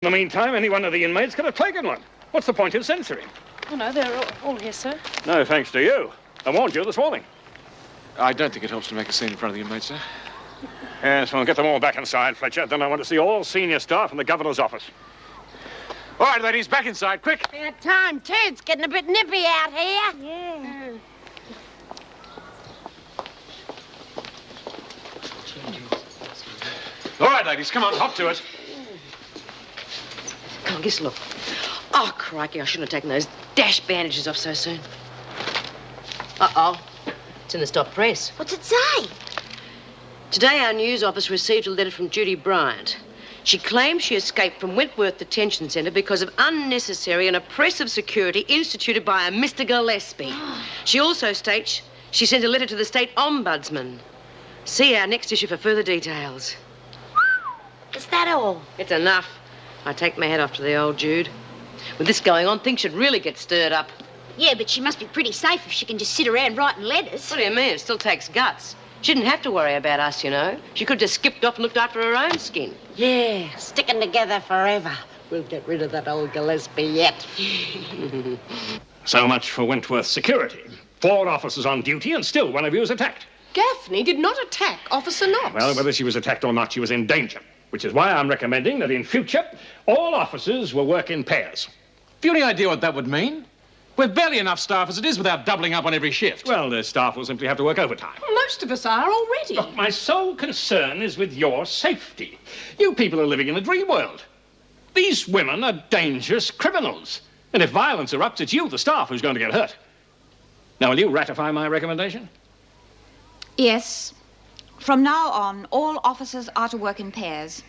In the meantime, any one of the inmates could have taken one. What's the point in censoring? Oh, no, they're all here, sir. No, thanks to you. I warned you this morning. I don't think it helps to make a scene in front of the inmates, sir. Yes, well, get them all back inside, Fletcher. Then I want to see all senior staff in the governor's office. All right, ladies, back inside, quick. About time, too. It's getting a bit nippy out here. Yeah. All right, ladies, come on, hop to it. Come on, just look. Oh, crikey, I shouldn't have taken those dash bandages off so soon. Uh-oh. It's in the stop press. What's it say? Today, our news office received a letter from Judy Bryant. She claims she escaped from Wentworth Detention Centre because of unnecessary and oppressive security instituted by a Mr. Gillespie. She also states she sent a letter to the State Ombudsman. See our next issue for further details. Is that all? It's enough. I take my hat off to the old Jude. With this going on, things should really get stirred up. Yeah, but she must be pretty safe if she can just sit around writing letters. What do you mean? It still takes guts. She didn't have to worry about us, you know. She could have just skipped off and looked after her own skin. Yeah, sticking together forever. We'll get rid of that old Gillespie yet. So much for Wentworth security. 4 officers on duty and still one of you is attacked. Gaffney did not attack Officer Knox. Well, whether she was attacked or not, she was in danger. Which is why I'm recommending that in future, all officers will work in pairs. Have you any idea what that would mean? We've barely enough staff as it is without doubling up on every shift. Well, the staff will simply have to work overtime. Most of us are already. Look, my sole concern is with your safety. You people are living in a dream world. These women are dangerous criminals. And if violence erupts, it's you, the staff, who's going to get hurt. Now, will you ratify my recommendation? Yes. From now on, all officers are to work in pairs.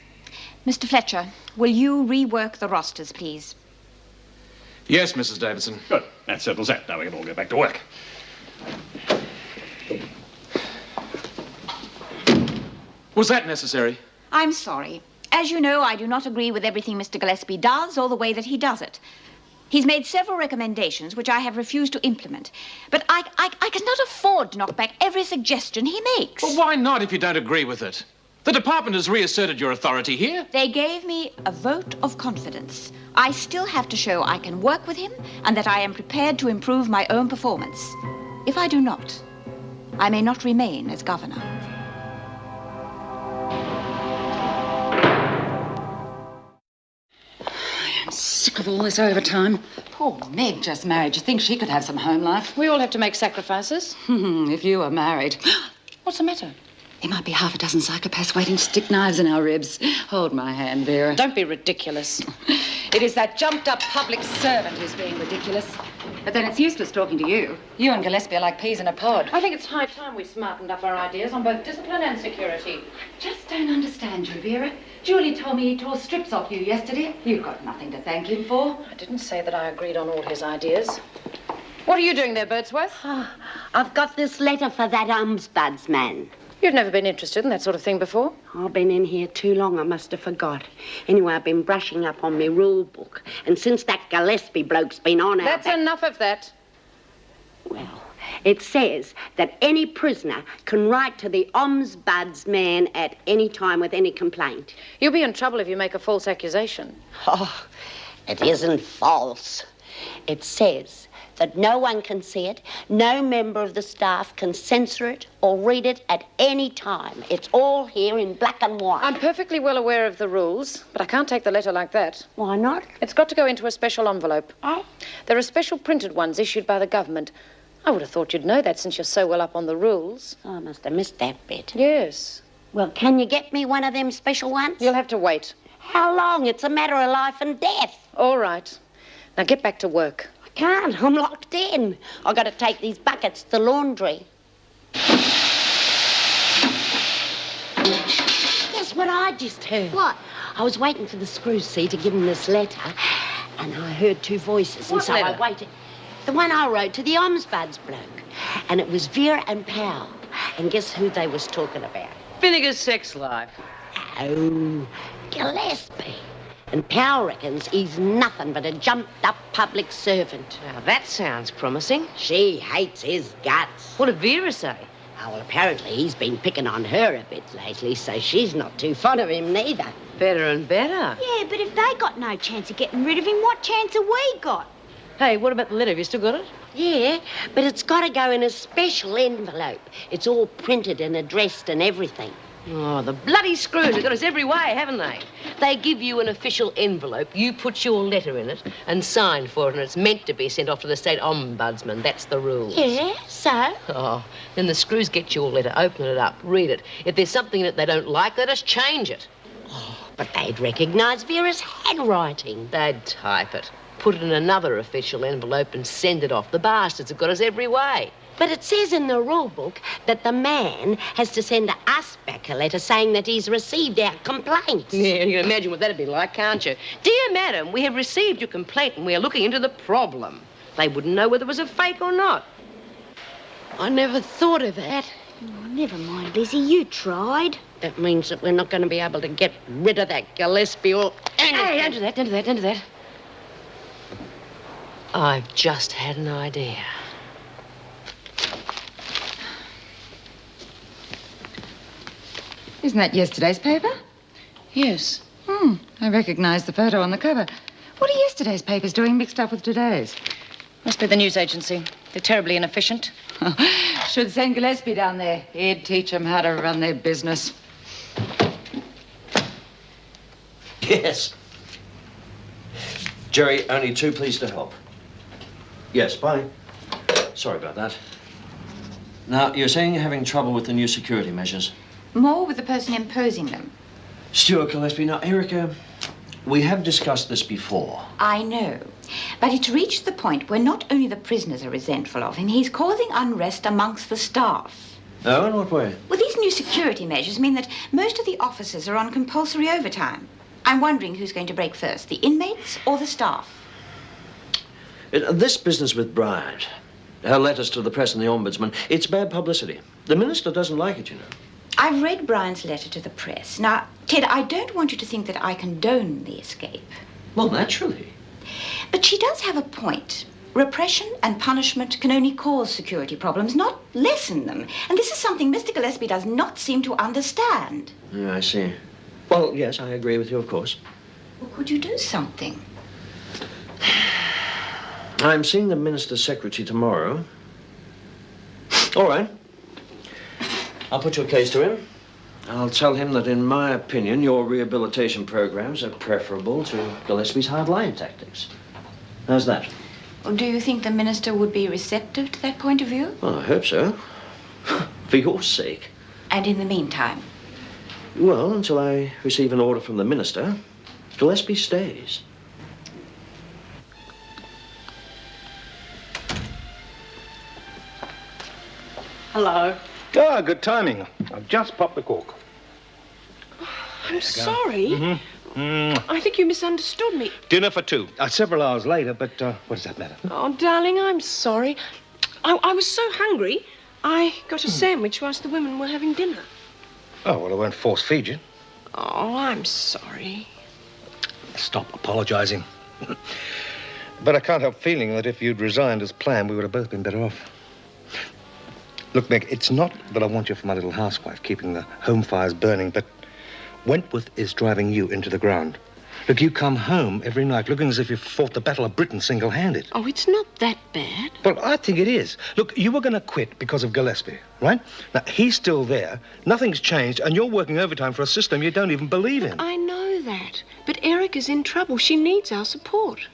Mr. Fletcher, will you rework the rosters, please? Yes, Mrs. Davidson. Good. That settles that. Now we can all get back to work. Was that necessary? I'm sorry. As you know, I do not agree with everything Mr. Gillespie does or the way that he does it. He's made several recommendations which I have refused to implement. But I cannot afford to knock back every suggestion he makes. Well, why not if you don't agree with it? The department has reasserted your authority here. They gave me a vote of confidence. I still have to show I can work with him and that I am prepared to improve my own performance. If I do not, I may not remain as governor. I'm sick of all this overtime. Poor Meg just married. You think she could have some home life? We all have to make sacrifices. If you were married. What's the matter? There might be half a dozen psychopaths waiting to stick knives in our ribs. Hold my hand, Vera. Don't be ridiculous. It is that jumped-up public servant who's being ridiculous. But then it's useless talking to you. You and Gillespie are like peas in a pod. I think it's high time we smartened up our ideas on both discipline and security. Just don't understand you, Vera. Julie told me he tore strips off you yesterday. You've got nothing to thank him for. I didn't say that I agreed on all his ideas. What are you doing there, Birdsworth? I've got this letter for that ombudsman. You've never been interested in that sort of thing before. I've been in here too long, I must have forgot. Anyway, I've been brushing up on my rule book. And since that Gillespie bloke's been on That's enough of that. Well, it says that any prisoner can write to the ombudsman at any time with any complaint. You'll be in trouble if you make a false accusation. Oh, it isn't false. It says that no one can see it, no member of the staff can censor it or read it at any time. It's all here in black and white. I'm perfectly well aware of the rules, but I can't take the letter like that. Why not? It's got to go into a special envelope. Oh? There are special printed ones issued by the government. I would have thought you'd know that since you're so well up on the rules. Oh, I must have missed that bit. Yes. Well, can you get me one of them special ones? You'll have to wait. How long? It's a matter of life and death. All right. Now get back to work. I can't. I'm locked in. I've got to take these buckets to the laundry. Guess what I just heard? What? I was waiting for the screw see to give him this letter, and I heard 2 voices, What and so letter? I waited. The one I wrote to the ombudsman bloke. And it was Vera and Powell. And guess who they was talking about? Vinegar's sex life. Oh, Gillespie. And Powell reckons he's nothing but a jumped-up public servant. Now, that sounds promising. She hates his guts. What did Vera say? Oh, well, apparently he's been picking on her a bit lately, so she's not too fond of him neither. better and better. Yeah, but if they got no chance of getting rid of him, what chance have we got? Hey, what about the letter? Have you still got it? Yeah, but it's got to go in a special envelope. It's all printed and addressed and everything. Oh, the bloody screws have got us every way, haven't they? They give you an official envelope, you put your letter in it and sign for it, and it's meant to be sent off to the state ombudsman. That's the rules. Yeah, so? Oh, then the screws get your letter, open it up, read it. If there's something in it they don't like, let us change it. But they'd recognise Vera's handwriting. They'd type it, put it in another official envelope and send it off. The bastards have got us every way. But it says in the rule book that the man has to send us back a letter saying that he's received our complaints. Yeah, you can imagine what that'd be like, can't you? Dear madam, we have received your complaint and we are looking into the problem. They wouldn't know whether it was a fake or not. I never thought of that. Oh, never mind, Lizzie, you tried. That means that we're not going to be able to get rid of that Gillespie or anything. Hey, don't do that, don't do that, don't do that. I've just had an idea. Isn't that yesterday's paper? Yes. I recognise the photo on the cover. What are yesterday's papers doing mixed up with today's? Must be the news agency. They're terribly inefficient. Should send Gillespie down there. He'd teach them how to run their business. Yes. Jerry, only too pleased to help. Yes, bye. Sorry about that. Now, you're saying you're having trouble with the new security measures. More with the person imposing them. Stuart Gillespie. Now, Erica, we have discussed this before. I know. But it's reached the point where not only the prisoners are resentful of him, he's causing unrest amongst the staff. Oh, in what way? Well, these new security measures mean that most of the officers are on compulsory overtime. I'm wondering who's going to break first, the inmates or the staff? This business with Bryant, her letters to the press and the ombudsman, it's bad publicity. The minister doesn't like it, you know. I've read Brian's letter to the press. Now, Ted, I don't want you to think that I condone the escape. Well, naturally. But she does have a point. Repression and punishment can only cause security problems, not lessen them. And this is something Mr. Gillespie does not seem to understand. Yeah, I see. Well, yes, I agree with you, of course. Well, could you do something? I'm seeing the minister's secretary tomorrow. All right. I'll put your case to him. I'll tell him that, in my opinion, your rehabilitation programs are preferable to Gillespie's hard-line tactics. How's that? Well, do you think the minister would be receptive to that point of view? Well, I hope so. For your sake. And in the meantime? Well, until I receive an order from the minister, Gillespie stays. Hello. Ah, good timing. I've just popped the cork. I'm sorry. I think you misunderstood me. Dinner for two. Several hours later, but what does that matter? Oh, darling, I'm sorry. I was so hungry, I got a sandwich whilst the women were having dinner. Oh, well, I won't force feed you. Oh, I'm sorry. Stop apologizing. But I can't help feeling that if you'd resigned as planned, we would have both been better off. Look, Meg, it's not that I want you for my little housewife, keeping the home fires burning, but Wentworth is driving you into the ground. Look, you come home every night looking as if you've fought the Battle of Britain single-handed. Oh, it's not that bad. Well, I think it is. Look, you were going to quit because of Gillespie, right? Now, he's still there, nothing's changed, and you're working overtime for a system you don't even believe in. I know that. But Erica's in trouble. She needs our support.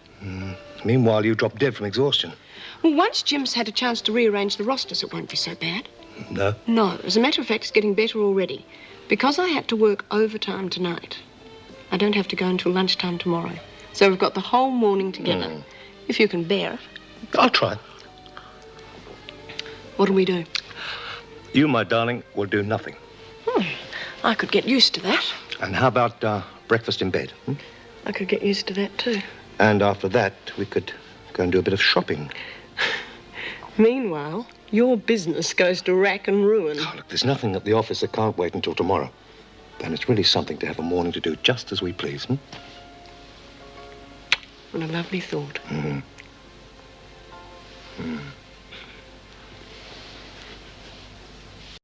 Meanwhile, you drop dead from exhaustion. Well, once Jim's had a chance to rearrange the rosters, it won't be so bad. No? No. As a matter of fact, it's getting better already. Because I had to work overtime tonight, I don't have to go until lunchtime tomorrow. So we've got the whole morning together. If you can bear it. I'll try. What'll we do? You, my darling, will do nothing. I could get used to that. And how about breakfast in bed? I could get used to that, too. And after that, we could go and do a bit of shopping. Meanwhile, your business goes to rack and ruin. Oh, look, there's nothing at the office that can't wait until tomorrow. And it's really something to have a morning to do just as we please, What a lovely thought. Mm.